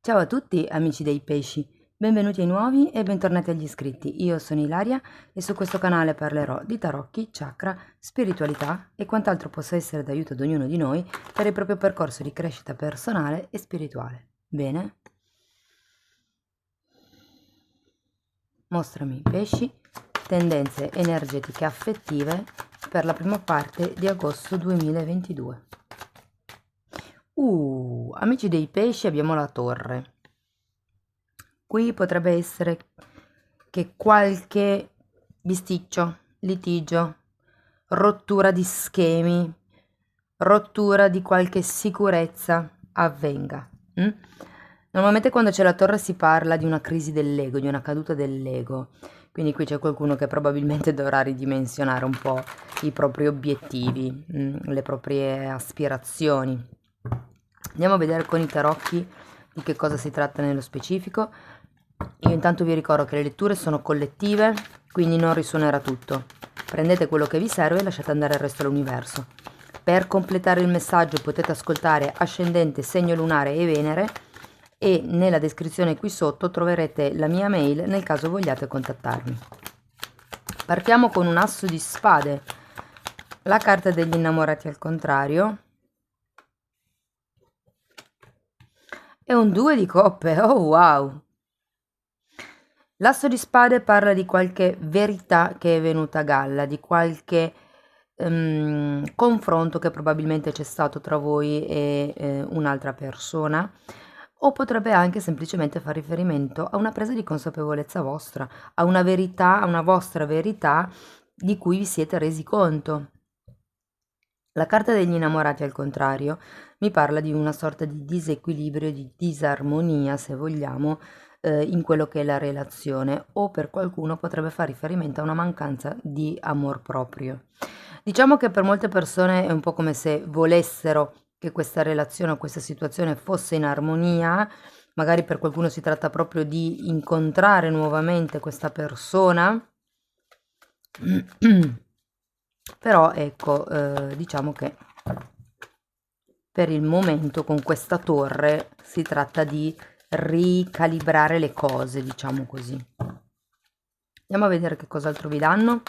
Ciao a tutti amici dei pesci, benvenuti ai nuovi e bentornati agli iscritti. Io sono Ilaria e su questo canale parlerò di tarocchi, chakra, spiritualità e quant'altro possa essere d'aiuto ad ognuno di noi per il proprio percorso di crescita personale e spirituale. Bene? Mostrami pesci, tendenze energetiche affettive per la prima parte di agosto 2022. Amici dei pesci, abbiamo la torre. Qui potrebbe essere che qualche bisticcio, litigio, rottura di schemi, rottura di qualche sicurezza avvenga. Normalmente quando c'è la torre si parla di una crisi dell'ego, di una caduta dell'ego. Quindi qui c'è qualcuno che probabilmente dovrà ridimensionare un po' i propri obiettivi, le proprie aspirazioni. Andiamo a vedere con i tarocchi di che cosa si tratta nello specifico. Io intanto vi ricordo che le letture sono collettive, quindi non risuonerà tutto. Prendete quello che vi serve e lasciate andare il resto all'universo. Per completare il messaggio potete ascoltare Ascendente, Segno Lunare e Venere e nella descrizione qui sotto troverete la mia mail nel caso vogliate contattarmi. Partiamo con un asso di spade, la carta degli innamorati al contrario e un 2 di coppe. Oh wow! L'asso di spade parla di qualche verità che è venuta a galla, di qualche confronto che probabilmente c'è stato tra voi e un'altra persona, o potrebbe anche semplicemente fare riferimento a una presa di consapevolezza vostra, a una verità, a una vostra verità di cui vi siete resi conto. La carta degli innamorati, al contrario, mi parla di una sorta di disequilibrio, di disarmonia, se vogliamo, in quello che è la relazione, o per qualcuno potrebbe fare riferimento a una mancanza di amor proprio. Diciamo che per molte persone è un po' come se volessero che questa relazione o questa situazione fosse in armonia, magari per qualcuno si tratta proprio di incontrare nuovamente questa persona. Però ecco, diciamo che per il momento con questa torre si tratta di ricalibrare le cose, diciamo così. Andiamo a vedere che cos'altro vi danno,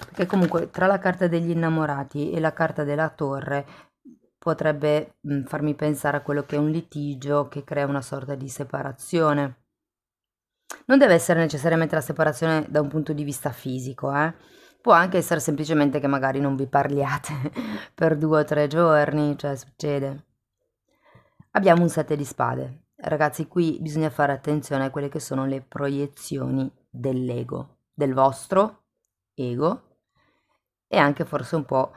perché comunque tra la carta degli innamorati e la carta della torre potrebbe farmi pensare a quello che è un litigio che crea una sorta di separazione. Non deve essere necessariamente la separazione da un punto di vista fisico, eh. Può anche essere semplicemente che magari non vi parliate per 2 o 3 giorni, cioè succede. Abbiamo un 7 di spade. Ragazzi, qui bisogna fare attenzione a quelle che sono le proiezioni dell'ego, del vostro ego e anche forse un po'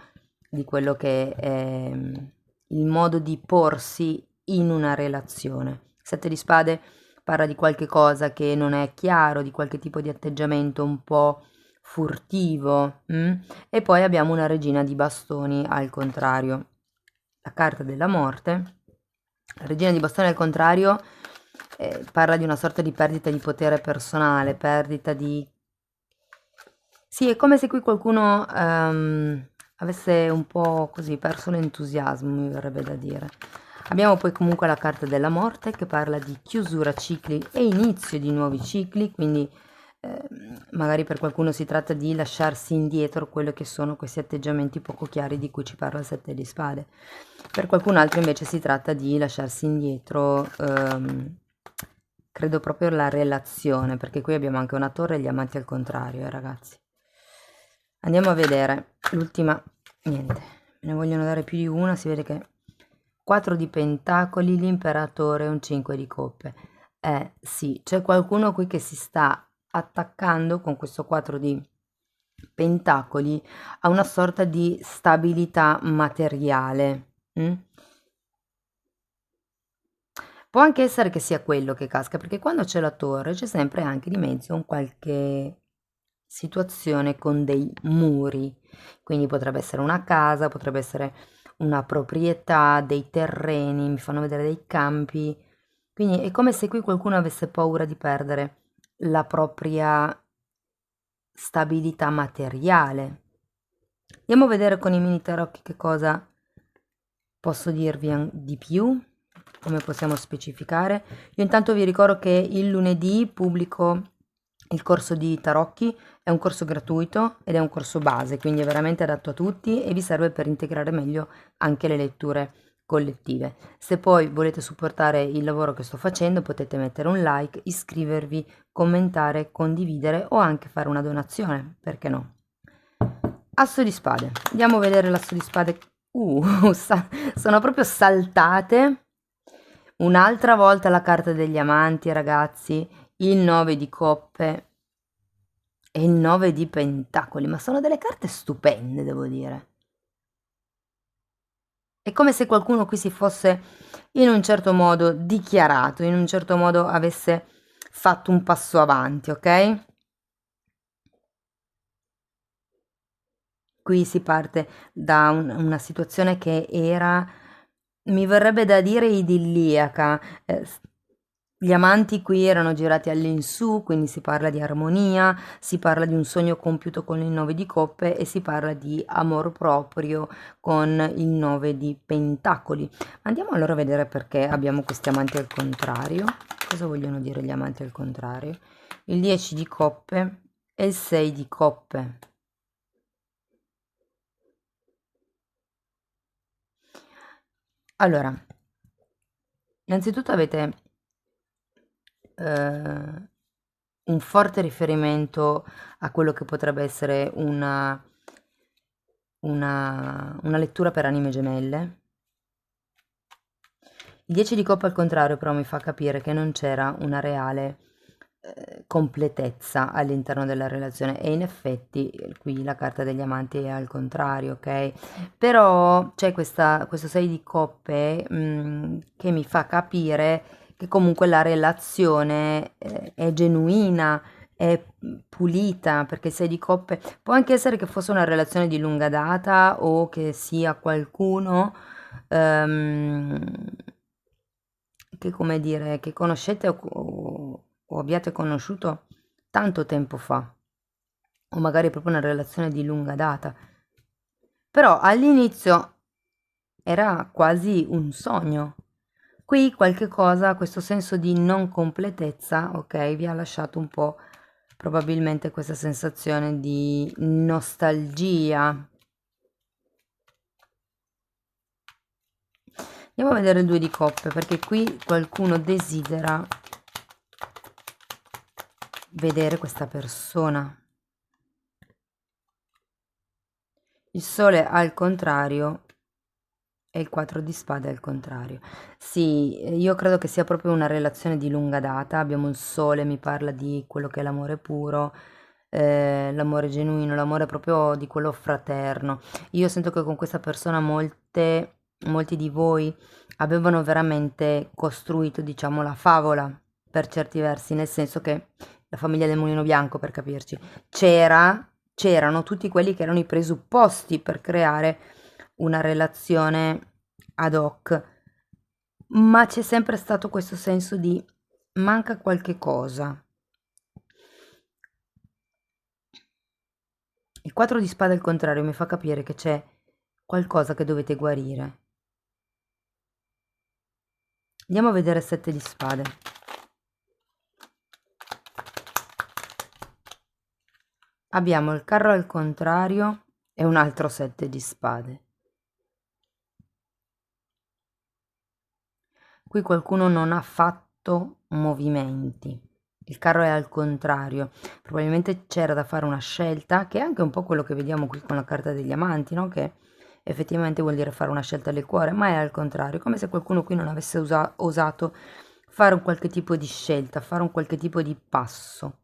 di quello che è il modo di porsi in una relazione. 7 di spade parla di qualche cosa che non è chiaro, di qualche tipo di atteggiamento un po' furtivo. E poi abbiamo una regina di bastoni al contrario, la carta della morte. La regina di bastoni al contrario parla di una sorta di perdita di potere personale, perdita di... Sì, è come se qui qualcuno avesse un po' così perso l'entusiasmo, mi verrebbe da dire. Abbiamo poi comunque la carta della morte che parla di chiusura cicli e inizio di nuovi cicli, quindi magari per qualcuno si tratta di lasciarsi indietro quello che sono questi atteggiamenti poco chiari di cui ci parla il 7 di spade. Per qualcun altro invece si tratta di lasciarsi indietro, credo proprio la relazione, perché qui abbiamo anche una torre e gli amanti al contrario, ragazzi. Andiamo a vedere l'ultima, niente, me ne vogliono dare più di una, si vede che 4 di pentacoli, l'imperatore e un 5 di coppe. Sì, c'è qualcuno qui che si sta attaccando con questo 4 di pentacoli a una sorta di stabilità materiale. Può anche essere che sia quello che casca, perché quando c'è la torre c'è sempre anche di mezzo un qualche situazione con dei muri, quindi potrebbe essere una casa, potrebbe essere una proprietà, dei terreni, mi fanno vedere dei campi, quindi è come se qui qualcuno avesse paura di perdere la propria stabilità materiale. Andiamo a vedere con i mini tarocchi che cosa posso dirvi di più. come possiamo specificare? Io intanto vi ricordo che il lunedì pubblico il corso di tarocchi, è un corso gratuito ed è un corso base, quindi è veramente adatto a tutti e vi serve per integrare meglio anche le letture collettive. Se poi volete supportare il lavoro che sto facendo, potete mettere un like, iscrivervi, commentare, condividere o anche fare una donazione, perché no? Asso di spade, andiamo a vedere l'asso di spade. Sono proprio saltate. Un'altra volta la carta degli amanti, ragazzi, il 9 di coppe e il 9 di pentacoli, ma sono delle carte stupende, devo dire. È come se qualcuno qui si fosse in un certo modo dichiarato, in un certo modo avesse fatto un passo avanti, ok? Qui si parte da una situazione che era, mi verrebbe da dire, idilliaca. Gli amanti qui erano girati all'insù, quindi si parla di armonia, si parla di un sogno compiuto con il 9 di coppe e si parla di amor proprio con il 9 di pentacoli. Andiamo allora a vedere perché abbiamo questi amanti al contrario. Cosa vogliono dire gli amanti al contrario? Il 10 di coppe e il 6 di coppe. Allora, innanzitutto avete un forte riferimento a quello che potrebbe essere una lettura per anime gemelle. Il 10 di coppa al contrario però mi fa capire che non c'era una reale completezza all'interno della relazione e in effetti qui la carta degli amanti è al contrario, ok? Però c'è questo 6 di coppe che mi fa capire che comunque la relazione è genuina, è pulita, perché il 6 di coppe può anche essere che fosse una relazione di lunga data o che sia qualcuno ehm, che, come dire, che conoscete o abbiate conosciuto tanto tempo fa, o magari proprio una relazione di lunga data. Però all'inizio era quasi un sogno. Qui qualche cosa, questo senso di non completezza, ok, vi ha lasciato un po' probabilmente questa sensazione di nostalgia. Andiamo a vedere il 2 di coppe, perché qui qualcuno desidera vedere questa persona. Il sole al contrario e il 4 di spade al contrario. Sì, io credo che sia proprio una relazione di lunga data. Abbiamo il sole, mi parla di quello che è l'amore puro, l'amore genuino, l'amore proprio di quello fraterno. Io sento che con questa persona molti di voi avevano veramente costruito, diciamo, la favola per certi versi, nel senso che la famiglia del Mulino Bianco, per capirci, c'erano tutti quelli che erano i presupposti per creare una relazione ad hoc, ma c'è sempre stato questo senso di manca qualche cosa. Il 4 di spade al contrario mi fa capire che c'è qualcosa che dovete guarire. Andiamo a vedere 7 di spade. Abbiamo il carro al contrario e un altro 7 di spade. Qui qualcuno non ha fatto movimenti. Il carro è al contrario. Probabilmente c'era da fare una scelta, che è anche un po' quello che vediamo qui con la carta degli amanti, no? Che effettivamente vuol dire fare una scelta del cuore, ma è al contrario, come se qualcuno qui non avesse osato fare un qualche tipo di scelta, fare un qualche tipo di passo.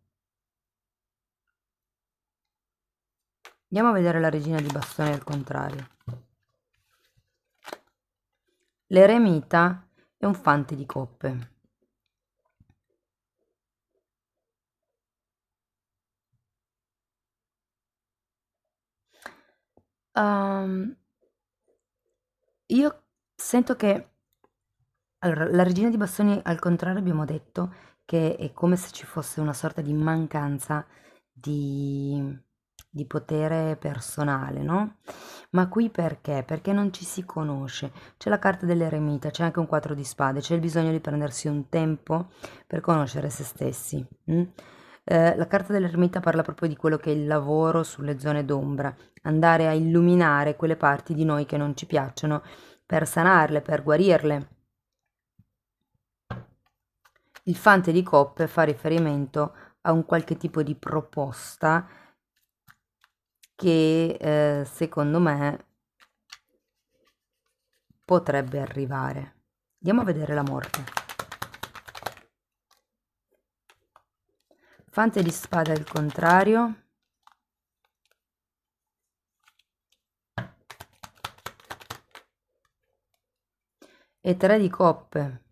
Andiamo a vedere la regina di bastoni al contrario. L'eremita è un fante di coppe. Ehm, io sento che allora, la regina di bastoni al contrario abbiamo detto che è come se ci fosse una sorta di mancanza di, di potere personale, no? Ma qui perché? Perché non ci si conosce. C'è la carta dell'eremita, c'è anche un 4 di spade, c'è il bisogno di prendersi un tempo per conoscere se stessi. La carta dell'eremita parla proprio di quello che è il lavoro sulle zone d'ombra, andare a illuminare quelle parti di noi che non ci piacciono per sanarle, per guarirle. Il fante di coppe fa riferimento a un qualche tipo di proposta che secondo me potrebbe arrivare. Andiamo a vedere la morte. Fante di spade al contrario. E 3 di coppe.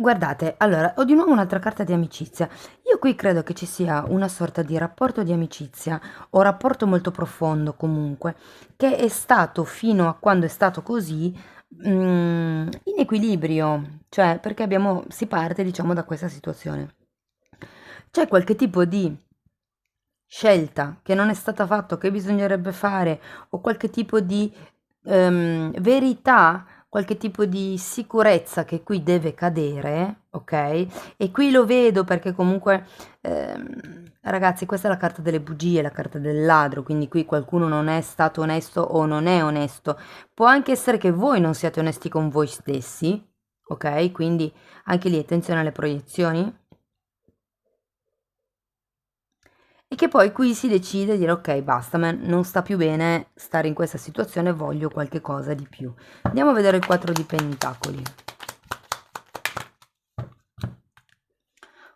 Guardate, allora, ho di nuovo un'altra carta di amicizia. Io qui credo che ci sia una sorta di rapporto di amicizia o rapporto molto profondo comunque, che è stato fino a quando è stato così in equilibrio, cioè perché si parte diciamo da questa situazione. C'è qualche tipo di scelta che non è stata fatta, che bisognerebbe fare, o qualche tipo di verità, qualche tipo di sicurezza che qui deve cadere, ok? E qui lo vedo perché comunque, ragazzi, questa è la carta delle bugie, la carta del ladro, quindi qui qualcuno non è stato onesto o non è onesto. Può anche essere che voi non siate onesti con voi stessi, ok? Quindi anche lì attenzione alle proiezioni. E che poi qui si decide di dire ok, basta, ma non sta più bene stare in questa situazione, voglio qualche cosa di più. Andiamo a vedere il 4 di pentacoli.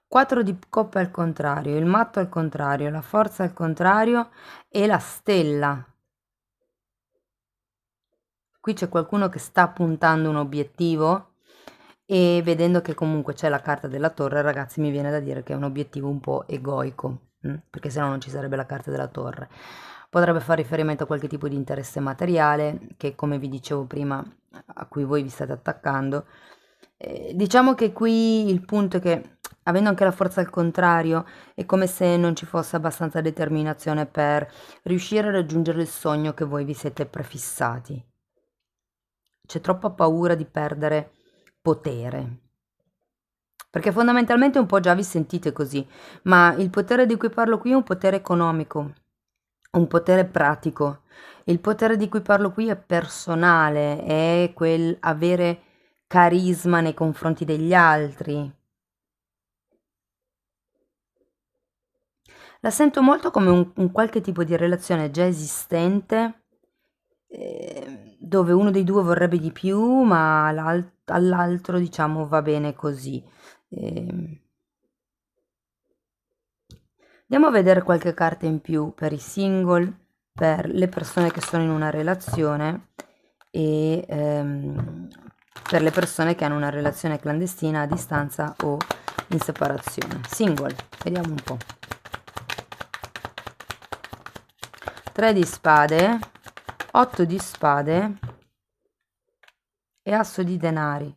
4 di coppe al contrario, il matto al contrario, la forza al contrario e la stella. Qui c'è qualcuno che sta puntando un obiettivo e vedendo che comunque c'è la carta della torre, ragazzi, mi viene da dire che è un obiettivo un po' egoico, perché se no non ci sarebbe la carta della torre. Potrebbe fare riferimento a qualche tipo di interesse materiale che, come vi dicevo prima, a cui voi vi state attaccando. Diciamo che qui il punto è che, avendo anche la forza al contrario, è come se non ci fosse abbastanza determinazione per riuscire a raggiungere il sogno che voi vi siete prefissati. C'è troppa paura di perdere potere. Perché fondamentalmente un po' già vi sentite così, ma il potere di cui parlo qui è un potere economico, un potere pratico. Il potere di cui parlo qui è personale, è quel avere carisma nei confronti degli altri. La sento molto come un qualche tipo di relazione già esistente, dove uno dei due vorrebbe di più, ma all'altro, diciamo, va bene così. Ehm, Andiamo a vedere qualche carta in più per i single, per le persone che sono in una relazione e per le persone che hanno una relazione clandestina a distanza o in separazione. Single, vediamo un po'. 3 di spade, 8 di spade e asso di denari.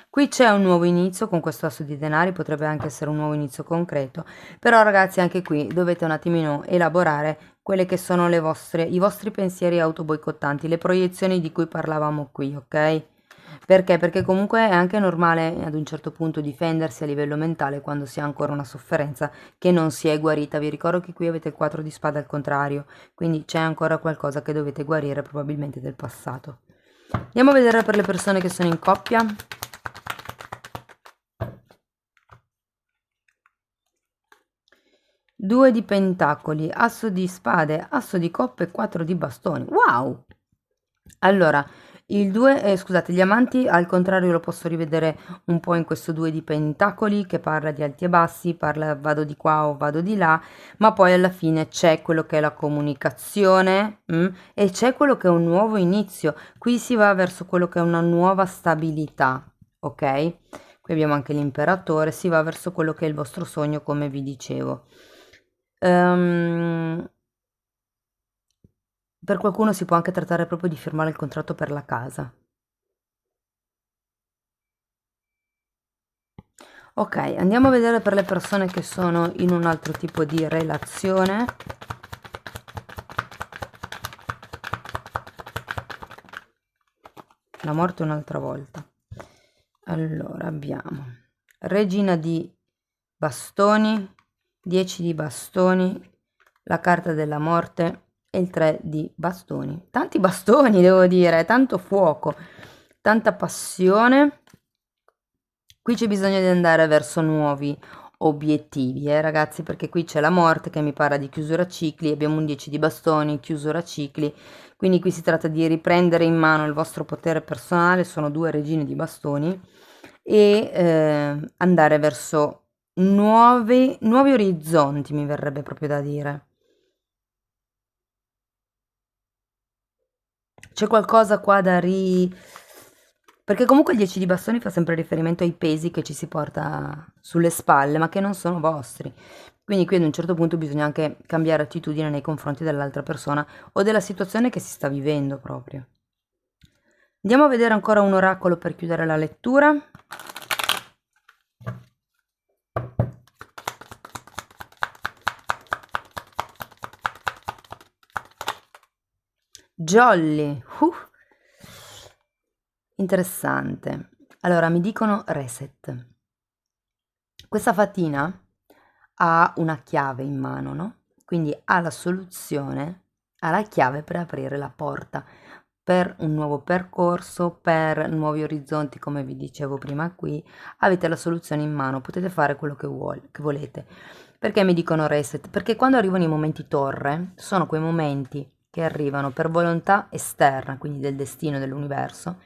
Qui c'è un nuovo inizio con questo asso di denari, potrebbe anche essere un nuovo inizio concreto, però ragazzi anche qui dovete un attimino elaborare quelle che sono i vostri pensieri autoboicottanti, le proiezioni di cui parlavamo qui, ok? Perché? Perché comunque è anche normale ad un certo punto difendersi a livello mentale quando si ha ancora una sofferenza che non si è guarita. Vi ricordo che qui avete il 4 di spade al contrario, quindi c'è ancora qualcosa che dovete guarire probabilmente del passato. Andiamo a vedere per le persone che sono in coppia. 2 di pentacoli, asso di spade, asso di coppe e 4 di bastoni. Wow! Allora, il 2, scusate, gli amanti al contrario lo posso rivedere un po' in questo 2 di pentacoli che parla di alti e bassi, parla vado di qua o vado di là, ma poi alla fine c'è quello che è la comunicazione e c'è quello che è un nuovo inizio. Qui si va verso quello che è una nuova stabilità, ok? Qui abbiamo anche l'imperatore, si va verso quello che è il vostro sogno, come vi dicevo. Per qualcuno si può anche trattare proprio di firmare il contratto per la casa. Ok, andiamo a vedere per le persone che sono in un altro tipo di relazione. La morte un'altra volta. Allora, abbiamo regina di bastoni, 10 di bastoni, la carta della morte e il 3 di bastoni. Tanti bastoni, devo dire, tanto fuoco, tanta passione. Qui c'è bisogno di andare verso nuovi obiettivi, ragazzi, perché qui c'è la morte che mi parla di chiusura cicli, abbiamo un 10 di bastoni, chiusura cicli, quindi qui si tratta di riprendere in mano il vostro potere personale, sono 2 regine di bastoni, e andare verso nuovi orizzonti, mi verrebbe proprio da dire. C'è qualcosa qua da perché comunque il 10 di bastoni fa sempre riferimento ai pesi che ci si porta sulle spalle, ma che non sono vostri. Quindi qui ad un certo punto bisogna anche cambiare attitudine nei confronti dell'altra persona o della situazione che si sta vivendo proprio. Andiamo a vedere ancora un oracolo per chiudere la lettura. Jolly. Interessante. Allora, mi dicono reset. Questa fatina ha una chiave in mano, no? Quindi ha la soluzione, ha la chiave per aprire la porta per un nuovo percorso, per nuovi orizzonti, come vi dicevo prima qui, avete la soluzione in mano, potete fare quello che volete. Perché mi dicono reset? Perché quando arrivano i momenti torre, sono quei momenti che arrivano per volontà esterna, quindi del destino, dell'universo,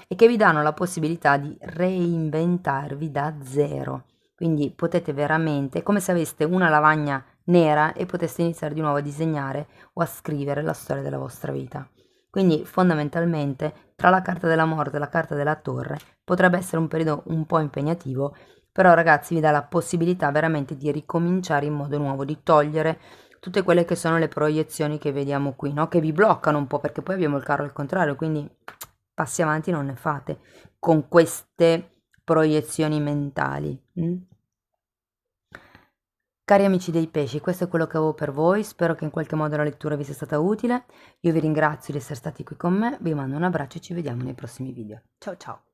e che vi danno la possibilità di reinventarvi da zero. Quindi potete veramente, è come se aveste una lavagna nera e poteste iniziare di nuovo a disegnare o a scrivere la storia della vostra vita. Quindi fondamentalmente tra la carta della morte e la carta della torre potrebbe essere un periodo un po' impegnativo, però ragazzi vi dà la possibilità veramente di ricominciare in modo nuovo, di togliere tutte quelle che sono le proiezioni che vediamo qui, no? Che vi bloccano un po', perché poi abbiamo il carro al contrario, quindi passi avanti non ne fate con queste proiezioni mentali. Cari amici dei pesci, questo è quello che avevo per voi, spero che in qualche modo la lettura vi sia stata utile, io vi ringrazio di essere stati qui con me, vi mando un abbraccio e ci vediamo nei prossimi video. Ciao ciao!